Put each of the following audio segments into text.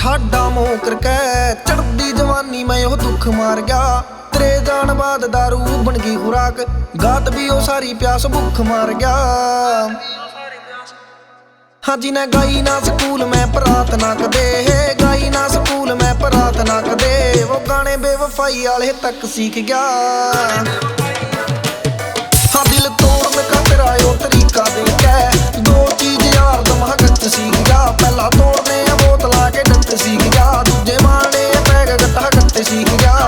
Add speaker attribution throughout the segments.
Speaker 1: ठाडा मोह करके चढ़दी जवानी में ओ दुख मार गया। तेरे जान बाद दारू बन गई खुराक, गात भी ओ सारी प्यास भुख मार गया। हाँ जी ने गाई ना स्कूल में प्रार्थना कदे, गाई ना स्कूल में प्रार्थना कदे, वो गाने बेवफाई वाले तक सीख गया। हाँ दिल तोड़ने का तेरा यो तरीका देखे, दो चीज यार दमा गच सीख गया। पहला तोड़ने बोतला के डट सीख गया, दूजे मारने पैग गट्टा गट्टे सीख गया।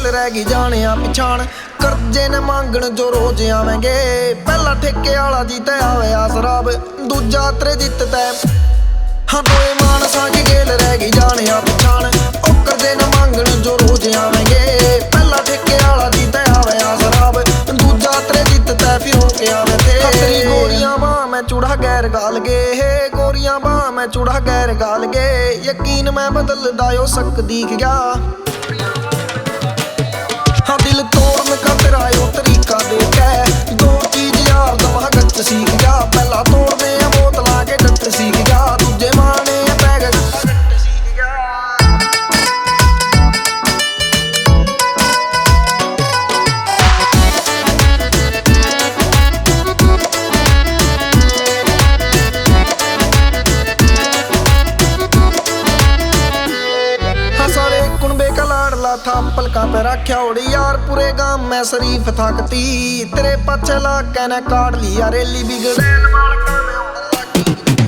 Speaker 1: रह जाने पिछाण करजे ने मांगण जो रोज आवेंगे। पहला ठेके वाला जीते आवे शराब, दूजा तेरे जितते। हाँ दोए मानसा की गेल रह गई जाने पिछाण, ओ करजे ने मांगण जो रोज आवेंगे। पहला ठेके वाला जीते आवे शराब, दूजा तेरे जितते फिर होके आवे थे। तेरी गोरियां बाह में चूड़ा गैर गाल गे, गोरियां बाह में चूड़ा गैर गाल गे। यकीन में बदल दायो सक दिख गया। हाँ दिल तोड़ने का तेरा यो तरीका देखे, दो चीज यार दमा गच सीख गया। पहला तोड़ने बोतला के डट सीख गया, दूजे मारने पैग गट्टा गट्टे सीख गया। सारे कुनबे का लाडला था पलका पे रख्या उड़ी यार, पूरे गांव में शरीफ थाकती। तेरे पाछे लाग के ने काट लिया रेली बिगड़े।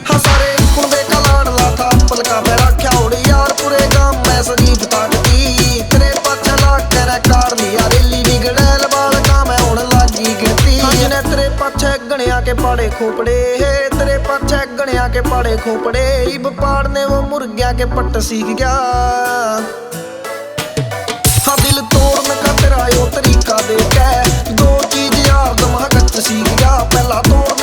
Speaker 1: हाँ सारे कुनबे का लाडला था पलका पे रख्या उड़ी यार, पूरे गांव में शरीफ थाकती। तेरे पाछे लाग के ने काट लिया रेली बिगड़े, बालका में होने लागी गिरती। जिन्हें तेरे पाछे गणिया के पाड़े खोपड़े, तेरे पाछे गणिया के पाड़े खोपड़े। इब पाड़ने वो मुर्गिया के पट्ट सीख गया। हाँ दिल तोड़ने का तेरा यो तरीका देखे, दो चीज यार दमा गच सीख गया। पहला तोड़